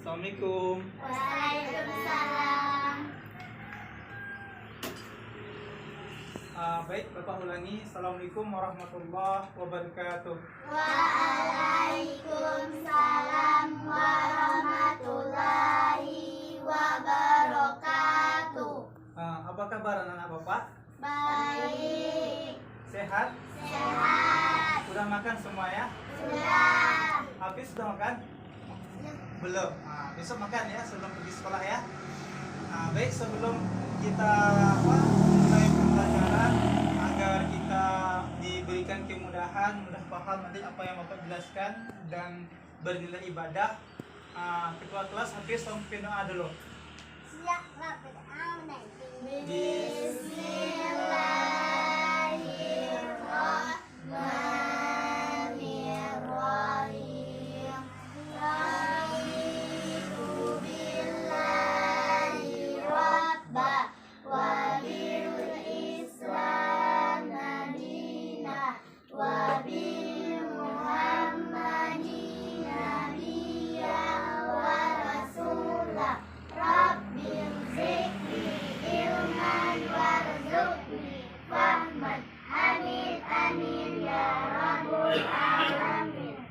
Assalamualaikum. Waalaikumsalam. Baik, Bapak ulangi. Assalamualaikum warahmatullahi wabarakatuh. Waalaikumsalam warahmatullahi wabarakatuh. Apa kabar anak-anak Bapak? Baik. Sehat? Sehat. Sudah makan semua ya? Sudah. Habis sudah makan? Belum. Besok makan ya sebelum pergi sekolah ya. Baik, sebelum kita mulai pembelajaran agar kita diberikan kemudahan, mudah paham nanti apa yang Bapak jelaskan dan bernilai ibadah. Ketua kelas Hafiz sampai doa dulu. Bismillahirrahmanirrahim. Raditu billahi rabba wa bil Islam madina wa bil Muhammadin nabiyya wa rasulah. Rabbil zikri ilman warzuqni fahman. Amin amin ya rabbul alamin.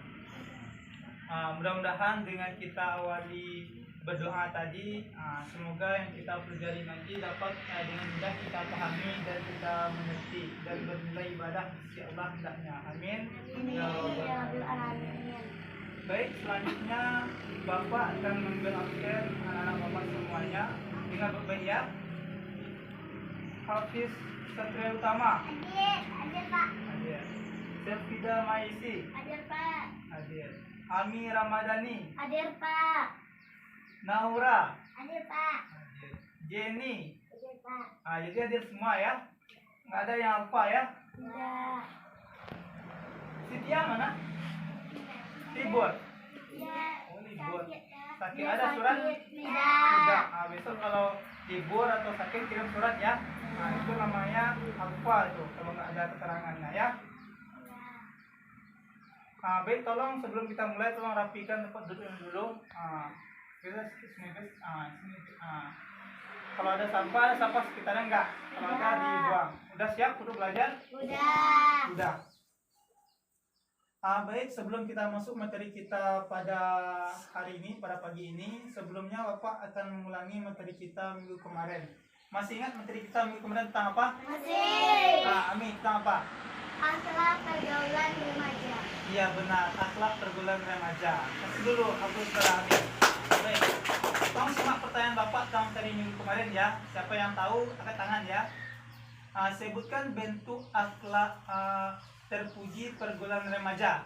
Mudah-mudahan dengan kita awali berdoa tadi, semoga yang kita pelajari nanti dapat dengan mudah kita pahami dan kita mengerti dan bernilai ibadah di Allah hendaknya. Amin. Ya Rabbal Alamin. Baik, selanjutnya Bapak akan mengambil absen anak-anak Bapak semuanya. Ingat baik-baik ya. Hafiz Satria Utama. Hadir Pak. Hadir. Selvida Maisi. Hadir Pak. Hadir. Ami Ramadhani. Hadir Pak. Naura. Hadir Pak. Hadir. Jenny. Hadir Pak. Jadi hadir semua ya. Nggak ada yang lupa ya. Tidak. Sitia mana? Libur. Tidak. Oh, libur. Sakit Dia ada surat? sakit. Sudah. Tidak. Besok kalau libur atau sakit kirim surat ya. Itu namanya alfa itu kalau nggak ada keterangannya ya. Baik, tolong sebelum kita mulai tolong rapikan tempat duduknya dulu. Kita sini. Kalau ada sampah sekitarnya enggak. Kalau ada dibuang. Udah siap untuk belajar? Udah. Udah. Baik, sebelum kita masuk materi kita pada hari ini, pada pagi ini, sebelumnya Bapak akan mengulangi materi kita minggu kemarin. Masih ingat materi kita minggu kemarin tentang apa? Masih. Amin, tentang apa? Akhlak pergaulan remaja. Iya benar, akhlak pergaulan remaja. Kasih dulu, aku setelah Amin. Baik, tolong simak pertanyaan Bapak tentang materi minggu kemarin ya. Siapa yang tahu, angkat tangan ya. Sebutkan bentuk akhlak terpuji pergaulan remaja.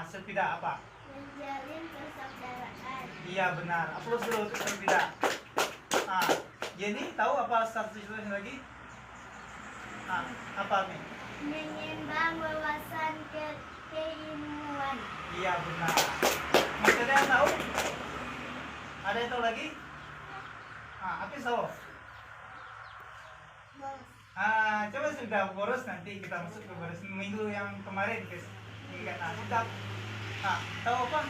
Sepida apa? Menjalin persaudaraan. Iya benar. Aplaus dulu untuk sepida. Jadi tahu apa satu lagi? Apa nih? Menyembang wawasan keilmuan. Iya benar. Masih ada yang tahu? Ada yang tahu lagi? Apa tahu? Coba sudah boros, nanti kita masuk ke boros minggu yang kemarin guys. Ingat, sudah. Tahu apa?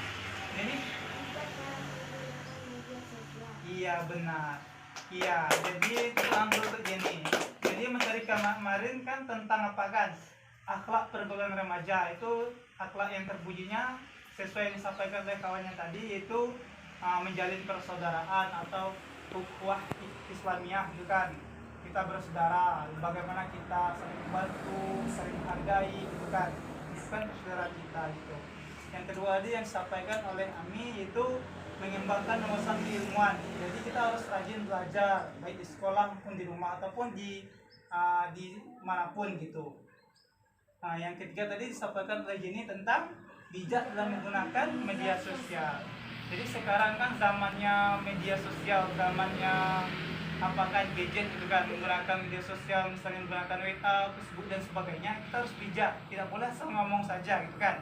Ini? Iya benar. Iya, jadi tulang dulu untuk Jenny. Jadi materi kemarin kan tentang apa kan? Akhlak pergaulan remaja itu akhlak yang terpujinya sesuai yang disampaikan oleh kawannya tadi, yaitu menjalin persaudaraan atau ukhuwah Islamiyah gitu kan. Kita bersaudara, bagaimana kita saling membantu, saling menghargai gitu kan. Itu kan persaudaraan kita gitu. Yang kedua tadi yang disampaikan oleh Ami yaitu mengembangkan wawasan keilmuan. Jadi kita harus rajin belajar baik di sekolah maupun di rumah ataupun di manapun gitu. Yang ketiga tadi disampaikan oleh Jenny tentang bijak dalam menggunakan media sosial. Jadi sekarang kan zamannya media sosial, zamannya apakah gadget gitu kan, menggunakan media sosial, misalnya menggunakan WA, Facebook dan sebagainya. Kita harus bijak, tidak boleh asal ngomong saja gitu kan.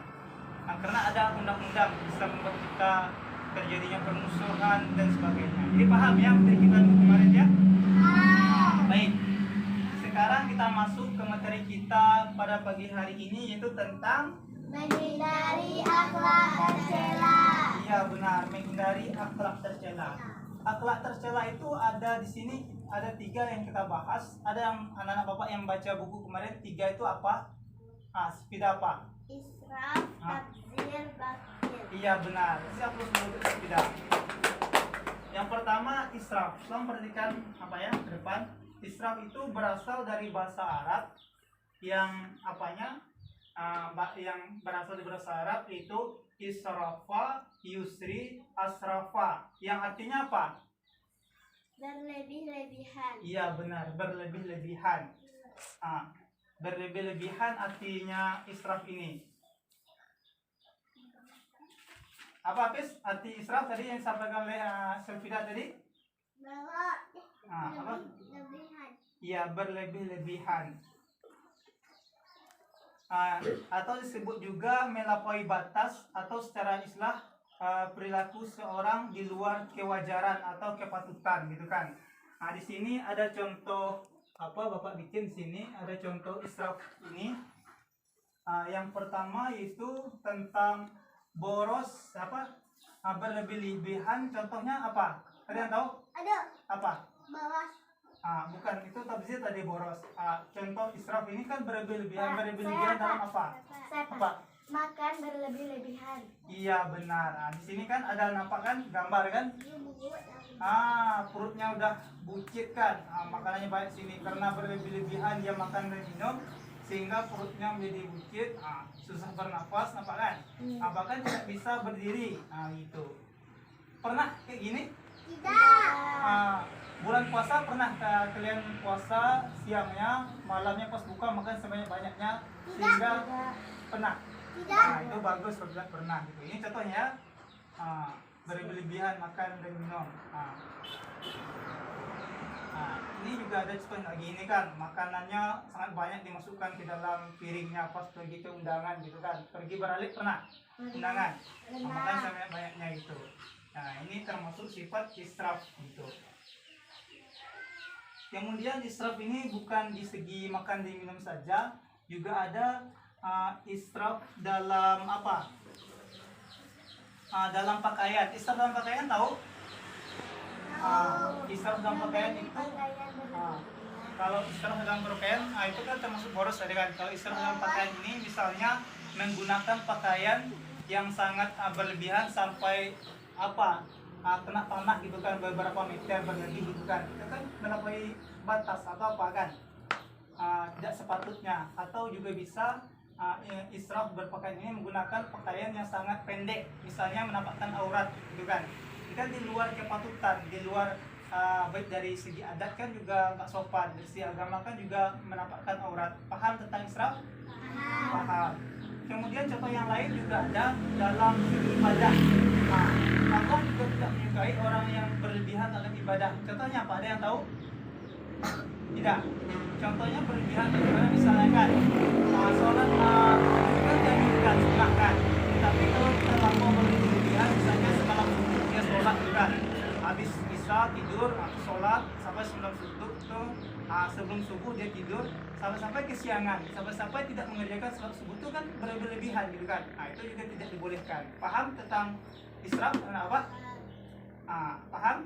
Karena ada undang-undang bisa membuat kita terjadinya permusuhan dan sebagainya. Jadi paham ya materi kita kemarin ya? Baik. Sekarang kita masuk ke materi kita pada pagi hari ini, yaitu tentang Menghindari akhlak tercela. Iya benar, menghindari akhlak tercela. Akhlak tercela itu ada di sini, ada 3 yang kita bahas. Ada yang anak-anak bapak yang baca buku kemarin, 3 itu apa? Sepida apa? Israf, tabzir, bakir. Iya benar. Siapa sebut sepida? Yang pertama israf. Tolong perhatikan apa ya ke depan. Israf itu berasal dari bahasa Arab yang apanya? Yang berasal dari bahasa Arab itu israfa, yusri, asrafa. Yang artinya apa? Berlebih-lebihan. Iya benar, berlebih-lebihan. Berlebih-lebihan artinya israf ini. Apa Pis? Arti israf tadi yang disampaikan oleh Sylvida tadi? Bahwa Apa? lebihan. Iya, berlebih-lebihan. Atau disebut juga melampaui batas atau secara istilah perilaku seorang di luar kewajaran atau kepatutan gitu kan. Di sini ada contoh apa Bapak bikin sini ada contoh israf ini. Yang pertama yaitu tentang boros apa berlebih-lebihan. Contohnya apa? Ada yang tahu? Ada Apa? bawas. Bukan itu tabzir tadi boros. Contoh israf ini kan berlebih-lebihan dalam apa? Apa? Makan berlebih-lebihan. Iya benar. Di sini kan ada nampak kan gambar kan? Perutnya udah buncit kan. Makanannya banyak sini karena berlebih-lebihan dia makan dan minum sehingga perutnya menjadi buncit. Susah bernafas, nampak kan? Bahkan tidak bisa berdiri. Gitu. Pernah kayak gini? Tidak. Bulan puasa pernah kalian puasa siangnya, malamnya pas buka makan sebanyak-banyaknya sehingga pernah? Tidak. Itu bagus kalau tidak pernah gitu. Ini contohnya berlebihan makan dan minum. Ini juga ada contoh lagi ini kan makanannya sangat banyak dimasukkan ke dalam piringnya pas pergi ke undangan gitu kan. Pergi beralik pernah undangan. Makan sebanyak-banyaknya itu. Ini termasuk sifat israf gitu. Kemudian israf ini bukan di segi makan dan minum saja, juga ada israf dalam apa? Dalam pakaian. Israf dalam pakaian tahu? Israf dalam pakaian itu kalau israf dalam pakaian itu kan termasuk boros tadi kan. Kalau israf dalam pakaian ini misalnya menggunakan pakaian yang sangat berlebihan sampai apa? Kena tanah gitu kan beberapa meter berlebih gitu kan. Itu kan melampaui batas atau apa kan? Tidak sepatutnya. Atau juga bisa israf berpakaian ini menggunakan pakaian yang sangat pendek, misalnya menampakkan aurat gitu kan. Ini kan di luar kepatutan, di luar baik dari segi adat kan juga nggak sopan, dari segi agama kan juga menampakkan aurat. Paham tentang israf? Paham. Kemudian contoh yang lain juga ada dalam segi ibadah. Allah juga tidak menyukai orang yang berlebihan dalam ibadah. Contohnya apa? Ada yang tahu? Tidak. Contohnya berlebihan bagaimana misalnya kan sholat kan dianjurkan sunnah kan. Tapi kalau kita lampau berlebihan misalnya semalam subuh dia sholat juga. Habis isya tidur, sholat sampai sebelum subuh tuh sebelum subuh dia tidur sampai kesiangan, sampai tidak mengerjakan sholat subuh itu kan berlebihan gitu kan. Itu juga tidak dibolehkan. Paham tentang israf karena apa? Paham?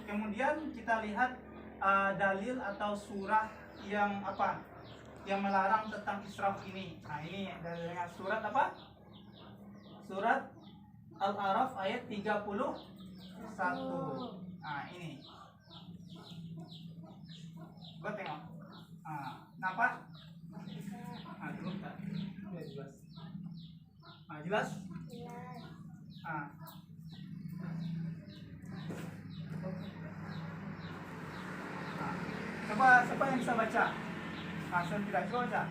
Kemudian kita lihat dalil atau surah yang apa? Yang melarang tentang israf ini. Ini dalilnya surat apa? Surat Al-A'raf ayat 31. Ini. Gua tengok. Nampak? Dulu tak. Jelas. Jelas? Coba siapa yang bisa baca? Langsung tidak coba baca.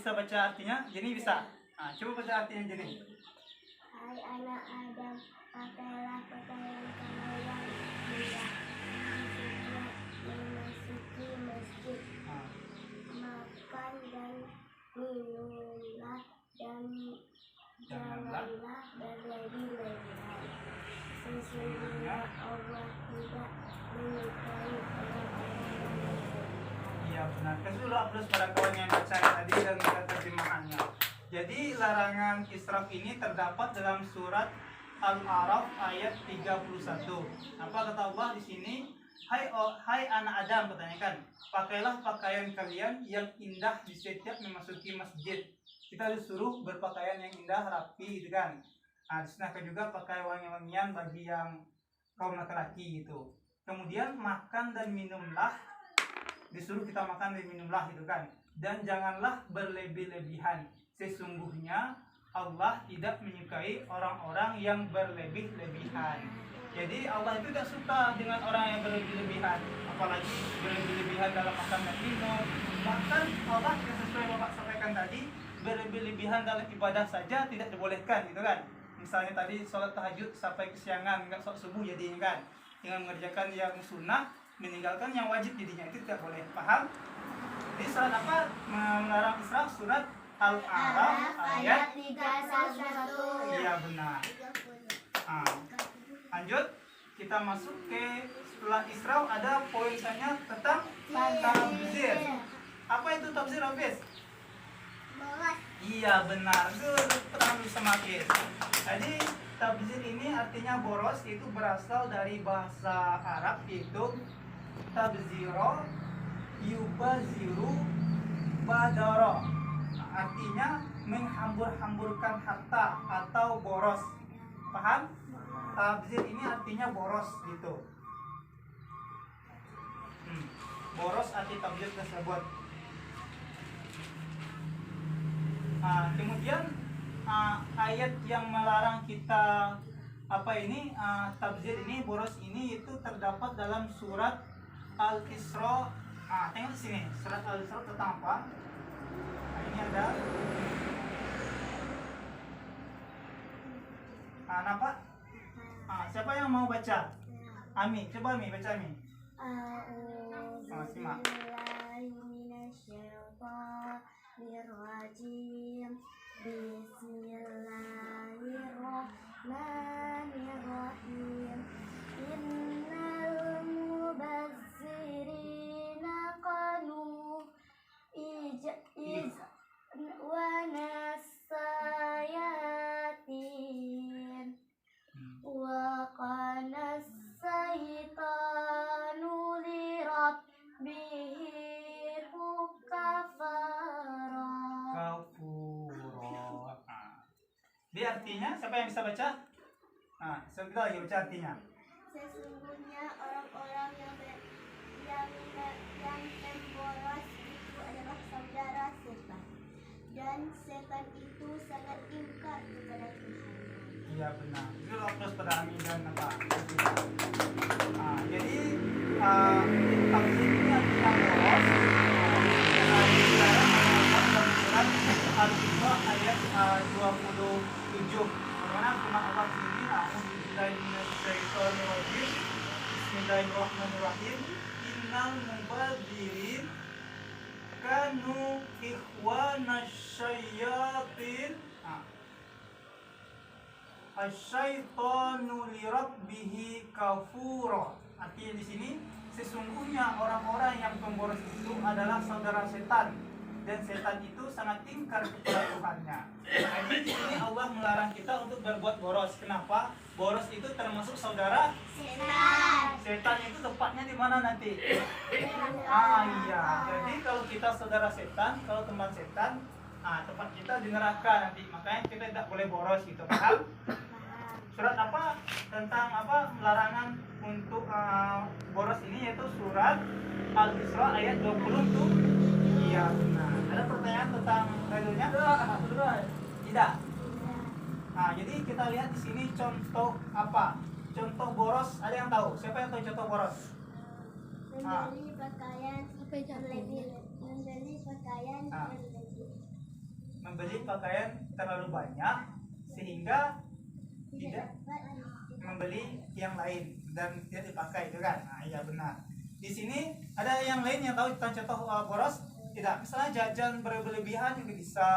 bisa baca artinya? Jenny bisa. Nah, coba baca artinya Jenny. Hai anak Adam, pakailah pakaian kamu yang mulia, memasuki masjid, Nah, makan dan minumlah dan janganlah janganlah berlebih-lebihan. Sesungguhnya Allah tidak menyukai orang-orang yang berlebihan. iya benar. Kasih dulu aplaus pada kawan yang baca tadi dan melihat terjemahannya. Jadi larangan israf ini terdapat dalam surat Al-A'raf ayat 31. Apa kata Allah di sini? Hai anak Adam, pertanyakan, pakailah pakaian kalian yang indah di setiap memasuki masjid. Kita disuruh berpakaian yang indah, rapi, gitu kan. Nah, disunahkan juga pakai wangi-wangian bagi yang kaum laki-laki gitu. Kemudian makan dan minumlah, disuruh kita makan dan minumlah gitu kan. Dan janganlah berlebih-lebihan. Sesungguhnya Allah tidak menyukai orang-orang yang berlebih-lebihan. Jadi Allah itu tidak suka dengan orang yang berlebih-lebihan, apalagi berlebih-lebihan dalam makan dan minum. Bahkan Allah yang sesuai Bapak sampaikan tadi, berlebih-lebihan dalam ibadah saja tidak dibolehkan gitu kan. Misalnya tadi sholat tahajud sampai kesiangan, nggak sholat subuh jadinya kan, dengan mengerjakan yang sunnah, meninggalkan yang wajib jadinya, itu tidak boleh. Paham? Di surat apa melarang israf? Surat Al-A'raf ayat 31. iya benar. Nah, lanjut kita masuk ke setelah israf ada poin selanjutnya tentang tabzir. Apa itu tabzir, Hafiz? Bolos. Iya benar, itu pertama bisa makin. Jadi tabzir ini artinya boros, itu berasal dari bahasa Arab yaitu tabziro yubaziru badoro. Nah, artinya menghambur-hamburkan harta atau boros. Paham? Tabzir ini artinya boros gitu. Boros arti tabzir tersebut. Kemudian ayat yang melarang kita tabzir ini, boros ini itu terdapat dalam surat Al-Isra. Tengok di sini, surat Al-Isra tentang apa? Ini ada. Nampak? Siapa yang mau baca? Ami, coba Ami, baca Ami. Simak. Bismillahirrahmanirrahim. Bismillahirrahmanirrahim. Innal mubazzirina kanu wa nasayatin wa kana syaitanu lirabbihi kafara. Kafuro. Dia artinya, siapa yang bisa baca? Kita lagi baca artinya. Sesungguhnya orang-orang yang memboros itu adalah saudara setan, dan setan itu sangat ingkar kepada Tuhan. Iya benar. Itu terus pada Ami dan apa? Jadi tabzir ini artinya boros. Surat Al-Isra ayat 27. Bagaimana firman Allah sendiri? A'udzubillahiminasyaitonirrajim. Bismillahirrahmanirrahim. Innal mubadzirin kanu ikhwanasyayatin. Asyaitanu lirabbihi kafura. Artinya di sini, sesungguhnya orang-orang yang pemboros itu adalah saudara setan, dan setan itu sangat ingkar kepada Tuhannya. Jadi di sini Allah melarang kita untuk berbuat boros. Kenapa? Boros itu termasuk saudara Setan. setan. Itu tepatnya di mana nanti? Iya. Jadi kalau kita saudara setan, kalau teman setan, tempat kita di neraka nanti. Makanya kita tidak boleh boros gitu, paham? Surat apa tentang larangan untuk boros ini, yaitu surat Al-Isra ayat 20 tuh. Iya benar. Ada pertanyaan tentang dalilnya? Tidak. Jadi kita lihat di sini contoh apa? Contoh boros, ada yang tahu? Siapa yang tahu contoh boros? Membeli pakaian berlebih. Membeli pakaian berlebih. membeli pakaian terlalu banyak sehingga tidak membeli yang lain dan tidak dipakai, itu kan? Nah, iya benar. Di sini ada yang lain yang tahu tentang contoh boros? Tidak. Misalnya jajan berlebihan juga bisa.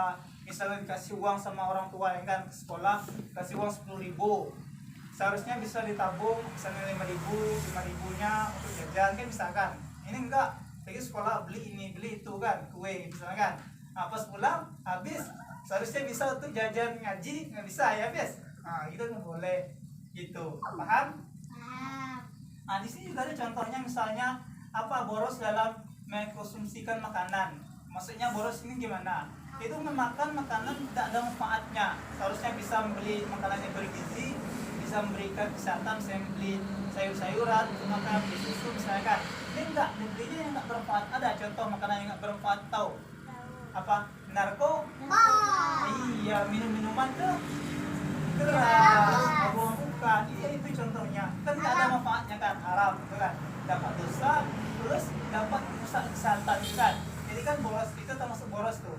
Misalnya dikasih uang sama orang tua yang kan ke sekolah, kasih uang 10.000, seharusnya bisa ditabung misalnya 5.000 untuk jajan kan, misalkan. Ini enggak, pergi sekolah beli ini beli itu kan, kue misalnya kan. Nah, pas pulang habis, seharusnya bisa untuk jajan ngaji, nggak bisa ya bis. Nah itu nggak boleh gitu, paham? Nah di sini juga ada contohnya, misalnya apa, boros dalam mengkonsumsikan makanan. Maksudnya boros ini gimana? Itu memakan makanan tidak ada manfaatnya. Seharusnya bisa membeli makanan yang bergizi, bisa memberikan kesehatan, bisa membeli sayur-sayuran, makan beli susu misalkan. Ini enggak, dibelinya yang enggak bermanfaat. Ada contoh makanan yang enggak bermanfaat, tahu? Apa? Iya, minum-minuman tuh keras, bukan? Iya itu contohnya. Kan enggak ada manfaatnya kan, haram gitu kan. Dapat dosa, terus dapat rusak kesehatan kan. Jadi kan boros itu termasuk boros tuh,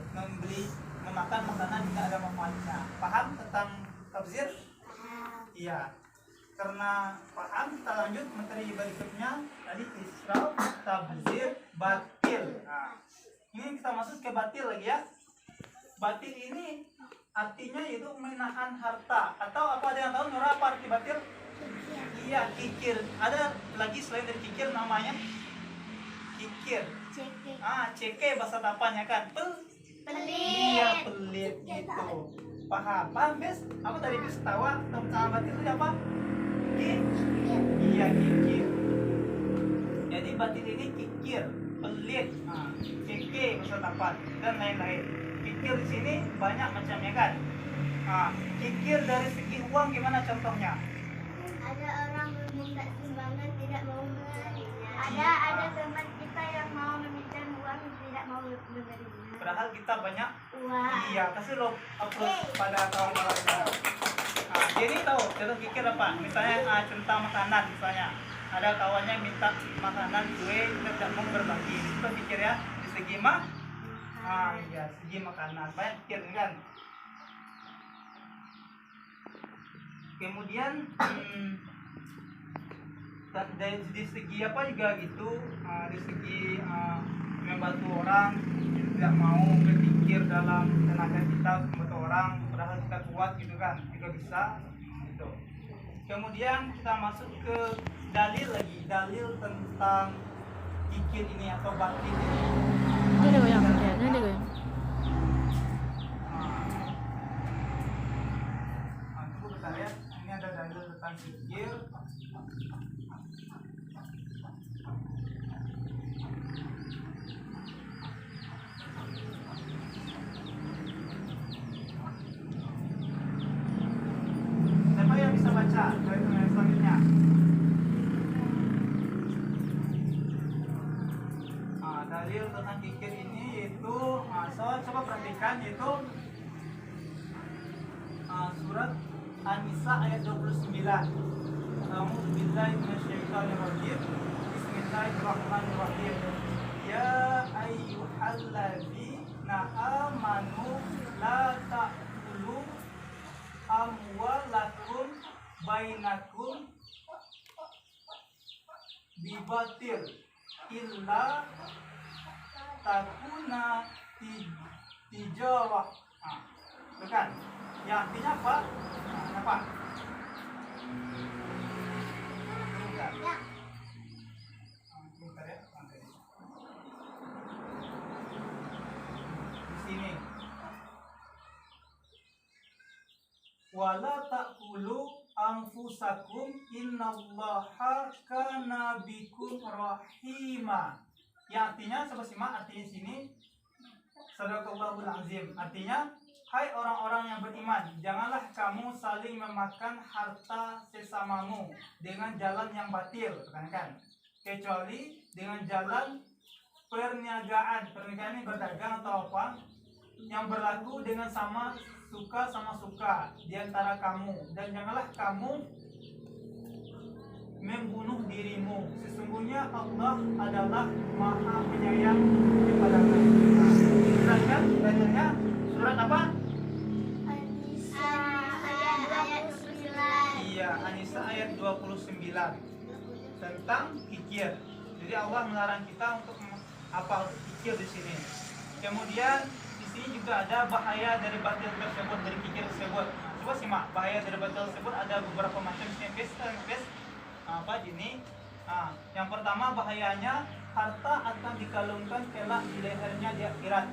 memakan makanan tidak ada manfaatnya. Paham tentang tabzir? Iya. Karena paham, kita lanjut materi berikutnya. Tadi israf, tabzir, batil. Nah, ini kita masuk ke batil lagi ya. Batil ini artinya yaitu menahan harta, atau apa, ada yang tahu Nora apa arti batil? Iya, kikir. Ada lagi selain dari kikir namanya kikir. Ceke bahasa Tapannya kan, Pelit. Iya, pelit gitu. Paham bes? Apa tadi itu setawa tentang batil itu apa? Iya, kikir. Jadi batil ini kikir, pelit, ceke bahasa Tapan dan lain-lain. Kikir di sini banyak macamnya kan. Kikir dari segi uang gimana contohnya? Ada orang meminta sumbangan tidak mau menerima. Ada teman kita yang mau meminta uang tidak mau menerima. Padahal kita banyak Uang. Iya, kasih lo upload pada kawan-kawan kita. Jadi tahu contoh kikir apa? Misalnya tentang makanan, misalnya ada kawannya minta makanan kue, kita tidak mau berbagi. Itu kikir ya. Di segi iya, segi makanan banyak kikir kan. Kemudian dari segi apa juga gitu, di segi membantu orang, tidak mau berpikir dalam tenaga kita membantu orang padahal kita kuat gitu kan, juga bisa gitu. Kemudian kita masuk ke dalil lagi, dalil tentang kikir ini atau batil ini. Ini goyang, ini goyang. Tunggu bentar ya, ini ada dalil tentang kikir. Siapa yang bisa baca dari selanjutnya? Dalil tentang kikir ini yaitu, coba perhatikan, yaitu surat An-Nisa ayat 29. A'udzubillahi minasyaitonirrajim. Bismillahirrahmanirrahim. Ya ayyuhalladzina amanu la ta'kulu amwalakum bainakum bibatil illa takuna tijarah. Bukan. Ya artinya apa? Apa? Bukan. Bentar ya. Di sini. Wala ta'kulu anfusakum innallaha kana bikum rahima. Ya artinya sobat simak, artinya sini Sadaqallahul azim. Artinya, hai orang-orang yang beriman, janganlah kamu saling memakan harta sesamamu dengan jalan yang batil, kan? Kecuali dengan jalan perniagaan. Perniagaan ini berdagang atau apa? Yang berlaku dengan sama suka di antara kamu, dan janganlah kamu membunuh dirimu. Sesungguhnya Allah adalah Maha Penyayang kepada kamu. Sedangkan dalilnya surat surat apa? An-Nisa ayat 29. Iya, An-Nisa ayat 29 tentang kikir. Jadi Allah melarang kita untuk apa? Untuk kikir di sini. Kemudian di sini juga ada bahaya dari batil tersebut, dari kikir tersebut. Coba simak, bahaya dari batil tersebut ada beberapa macam snapes apa gini. Yang pertama bahayanya harta akan dikalungkan kelak di lehernya di akhirat.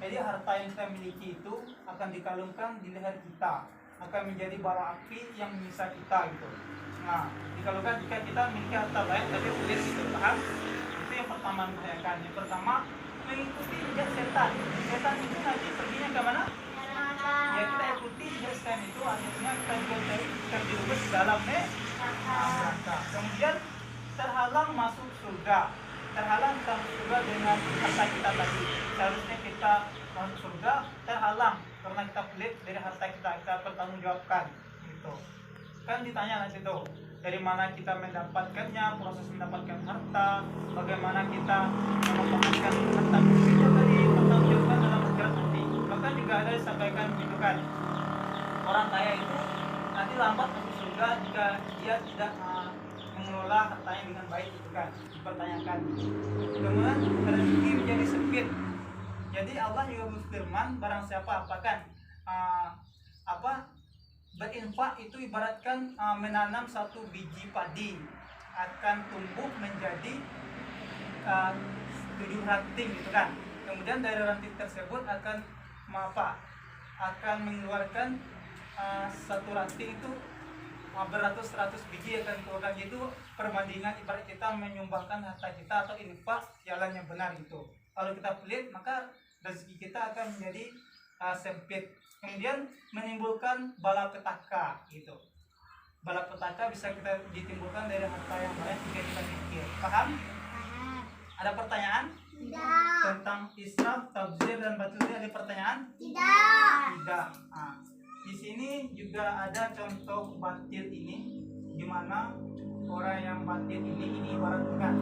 Jadi harta yang kita miliki itu akan dikalungkan di leher kita, akan menjadi bara api yang menyiksa kita gitu. Nah, dikalungkan jika kita memiliki harta banyak tapi sulit gitu, paham? Itu yang pertama membahayakan. Yang pertama mengikuti jejak setan. Setan itu nanti perginya ke mana? Ya kita ikuti jejak setan itu, akhirnya kita terjerumus dalam neraka. Kemudian terhalang masuk surga. Terhalang kita masuk surga dengan harta kita tadi. Seharusnya kita masuk surga terhalang karena kita pelit dari harta kita pertanggungjawabkan gitu. Kan ditanya nanti tuh dari mana kita mendapatkannya, proses mendapatkan harta, bagaimana kita memanfaatkan harta kita tadi pertanggungjawabkan dalam akhirat nanti. Bahkan juga ada disampaikan gitu kan, orang kaya itu nanti lambat masuk surga jika dia tidak mengelola hartanya dengan baik itu kan, dipertanyakan. Kemudian rezeki menjadi sempit. Jadi Allah juga berfirman, barang siapa berinfak itu ibaratkan menanam satu biji padi akan tumbuh menjadi 7 ranting gitu kan. Kemudian dari ranting tersebut akan mengeluarkan satu ranting itu beratus-ratus biji akan keluarkan. Itu perbandingan ibarat kita menyumbangkan harta kita atau infak jalan yang benar gitu. Kalau kita pelit maka rezeki kita akan menjadi sempit. Kemudian menimbulkan balapetaka gitu. Balapetaka bisa kita ditimbulkan dari harta yang banyak jika kita pikir. Paham? Ada pertanyaan? Tidak. Tentang israf, tabzir dan batil ada pertanyaan? Tidak. Di sini juga ada contoh batil ini, di mana orang yang batil ini ibaratkan.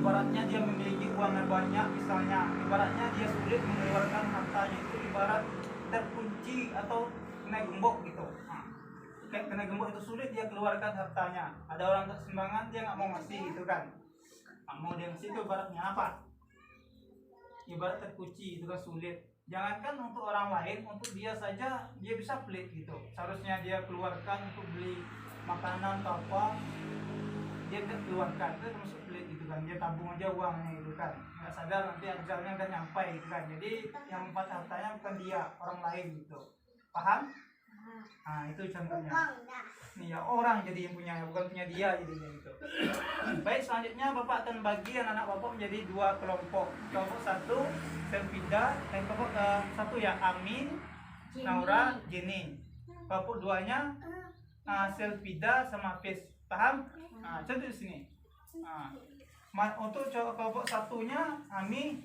Ibaratnya dia memiliki uang yang banyak, misalnya ibaratnya dia sulit mengeluarkan hartanya, itu ibarat terkunci atau kena gembok gitu. Kayak kena gembok itu sulit dia keluarkan hartanya. Ada orang tak sembarangan dia nggak mau ngasih gitu kan, nggak mau dia ngasih, itu ibaratnya apa? Ibarat terkunci itu kan sulit. Jangankan untuk orang lain, untuk dia saja dia bisa pelit gitu. Seharusnya dia keluarkan untuk beli makanan atau apa, dia tidak keluarkan, itu termasuk pelit gitu kan. Dia tabung aja uangnya gitu kan, nggak sadar nanti ajalnya udah nyampe gitu kan. Jadi yang membuat hartanya bukan dia, orang lain gitu. Paham? Nah itu contohnya. Nih ya, orang jadi yang punya, bukan punya dia jadinya gitu. Baik, selanjutnya Bapak akan bagi anak Bapak menjadi 2 kelompok. Kelompok 1 Selvida, dan kelompok 1 ya Amin, Naura, Jenny. Kelompok 2-nya Selvida sama Fis. Paham? Contoh di sini. Untuk kelompok 1-nya Ami,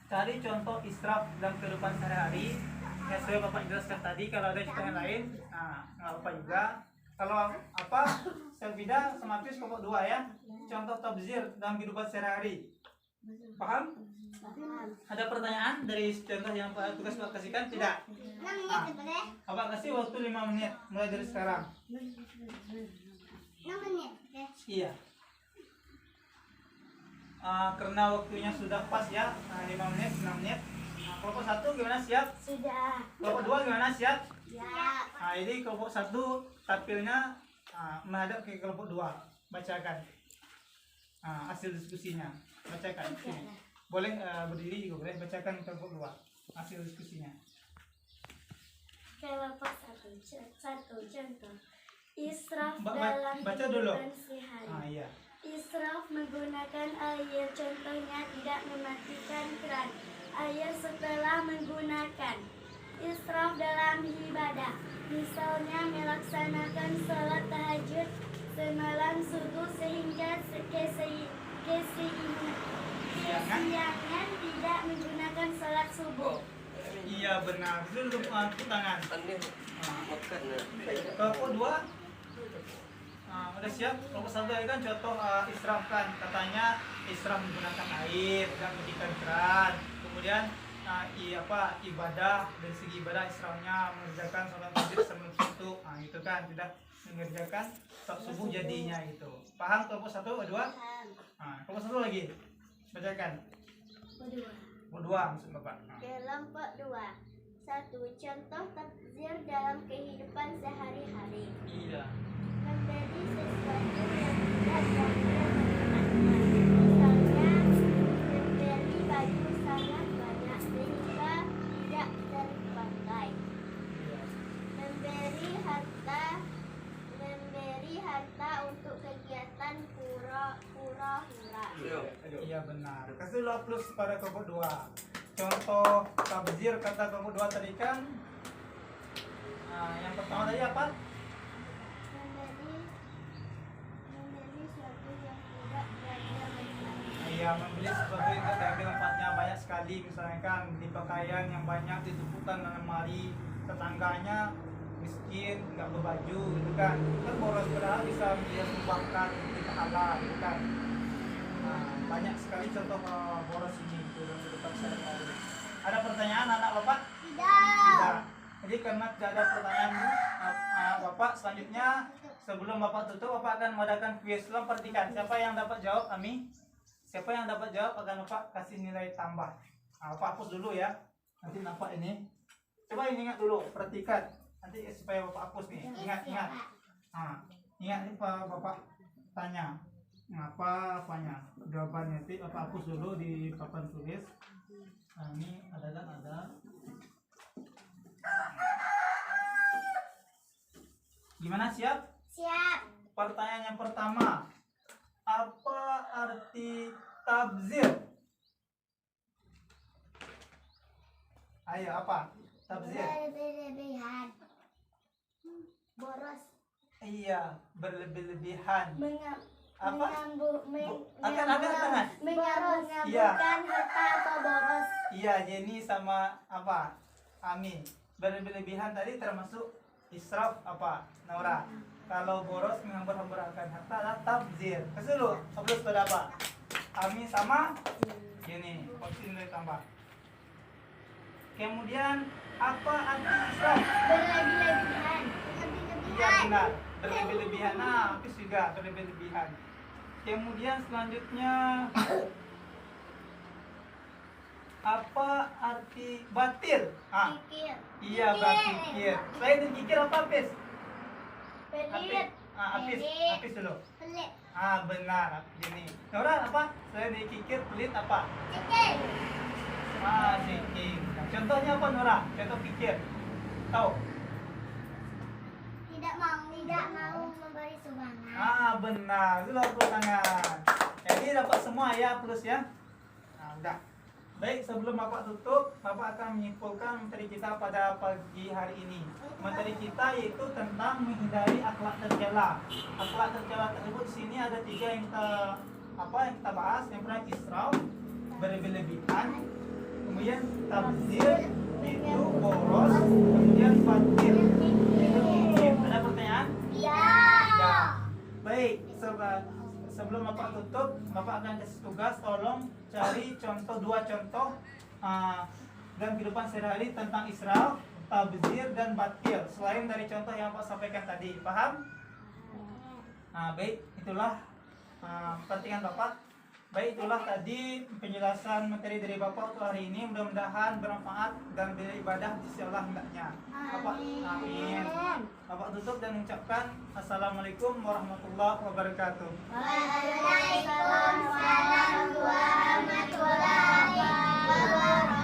cari contoh israf dalam kehidupan sehari-hari. Ya sudah Bapak jelaskan tadi. Kalau ada contoh yang lain, nggak apa juga. Kalau Selvida sama Fis kelompok 2 ya. Contoh tabzir dalam kehidupan sehari-hari. Paham? Ada pertanyaan dari contoh yang tugas Bapak kasihkan? Tidak? Bapak kasih waktu 5 menit mulai dari sekarang. 6 menit. Iya. Karena waktunya sudah pas ya, 5 menit, 6 menit. Kelompok 1 gimana, siap? Sudah. Kelompok 2 gimana, siap? Ya. Ini kelompok 1 tampilnya menghadap ke kelompok 2. Bacakan hasil diskusinya. Bacakan. Sini. Boleh berdiri juga boleh. Bacakan kelompok 2 hasil diskusinya. Kelompok 1 contoh. Israf dalam baca dulu. kehidupan sehari. Iya. Israf menggunakan air, contohnya tidak mematikan keran air setelah menggunakan. Israf dalam ibadah, misalnya melaksanakan sholat tahajud semalam subuh sehingga kesiangan tidak menggunakan sholat subuh. Iya benar. Dulu tangan. Kelompok 2 Udah siap? Kelompok 1 tadi kan contoh israf kan. Katanya israf menggunakan air dan meninggikan keran. Kemudian ibadah dari segi ibadah israfnya mengerjakan sholat maghrib sebelum subuh. Nah, itu kan tidak mengerjakan sholat subuh jadinya itu. Paham kelompok 1, 2? Paham. Nah, kelompok 1 lagi. Bacakan. Kedua. Kelompok 2 maksud Bapak. Nah. Kelompok 2. 1. Contoh takzir dalam kehidupan sehari-hari. Iya. Memberi sesuatu yang tidak diambil manfaatnya. Misalnya, memberi baju sangat banyak sehingga tidak terpakai. Iya. Memberi harta untuk kegiatan hura-hura. Iya benar. Kasih dulu plus pada kelompok 2. Contoh tabzir kata kelompok 2 tadi kan. Yang pertama tadi apa? Memberi sesuatu yang tidak diambil manfaatnya. Iya, membeli sesuatu yang tidak diambil manfaatnya banyak sekali. Misalnya kan beli pakaian yang banyak ditumpukan dalam lemari, tetangganya miskin, nggak berbaju gitu kan. Kan boros padahal bisa dia sumbangkan di pahala gitu kan. Nah, banyak sekali contoh boros ini itu dalam kehidupan sehari-hari. Ada pertanyaan anak Bapak? Tidak. Jadi karena tidak ada pertanyaan Bapak, selanjutnya sebelum Bapak tutup, Bapak akan mengadakan kuis. Tolong perhatikan, siapa yang dapat jawab, Ami? Siapa yang dapat jawab akan Bapak kasih nilai tambah. Nah, Bapak hapus dulu ya. Nanti nampak ini. Coba ini ingat dulu, perhatikan. Nanti supaya Bapak hapus nih. Ingat. Nah, ingat nih Bapak tanya. Apanya? Jawabannya nanti Bapak hapus dulu di papan tulis. Nah, ini ada. Gimana, siap? Siap. Pertanyaan yang pertama. Apa arti tabzir? Ayo, apa? Tabzir. Berlebihan. Boros. Iya, berlebih-lebihan. Apa? Akan. Mengaburkan harta atau boros. Iya, Jenny sama apa? Ami. Berlebih-lebihan tadi termasuk israf apa? Naura. Kalau boros menghambur-hamburkan harta adalah tabzir. Kasih dulu, plus pada apa? Ami sama Jenny. Opsi nilai tambah. Kemudian apa arti israf? Berlebih-lebihan. Iya benar, berlebih-lebihan. Nah, habis juga berlebih-lebihan. Kemudian selanjutnya apa arti batil? Kikir. Iya berpikir. Selain dari kikir apa Apis? Pelit. Apis dulu. Pelit. Benar, ini. Nora apa? Selain dari kikir, pelit apa? Kikir. Siking. Nah, contohnya apa Nora? Contoh kikir. Tahu? Tidak mau memberi sumbangan. Benar. Dulu tepuk tangan. Jadi dapat semua ya plus ya. Nah, udah. Baik, sebelum Bapak tutup, Bapak akan menyimpulkan materi kita pada pagi hari ini. Materi kita yaitu tentang menghindari akhlak tercela. Akhlak tercela tersebut di sini ada 3 yang kita bahas. Yang pertama israf, berlebih-lebihan, kemudian tabzir, itu boros, kemudian batil. Ada pertanyaan? Ya. Baik, sebelum Bapak tutup, Bapak akan kasih tugas, tolong cari dua contoh dalam kehidupan sehari-hari tentang israf, tabzir, dan batil. Selain dari contoh yang Bapak sampaikan tadi, paham? Baik, itulah perhatikan Bapak. Baik, itulah tadi penjelasan materi dari Bapak untuk hari ini. Mudah-mudahan bermanfaat dan beribadah di sisi Allah hendaknya. Bapak, amin. Bapak tutup dan mengucapkan Assalamualaikum warahmatullahi wabarakatuh. Waalaikumsalam warahmatullahi wabarakatuh.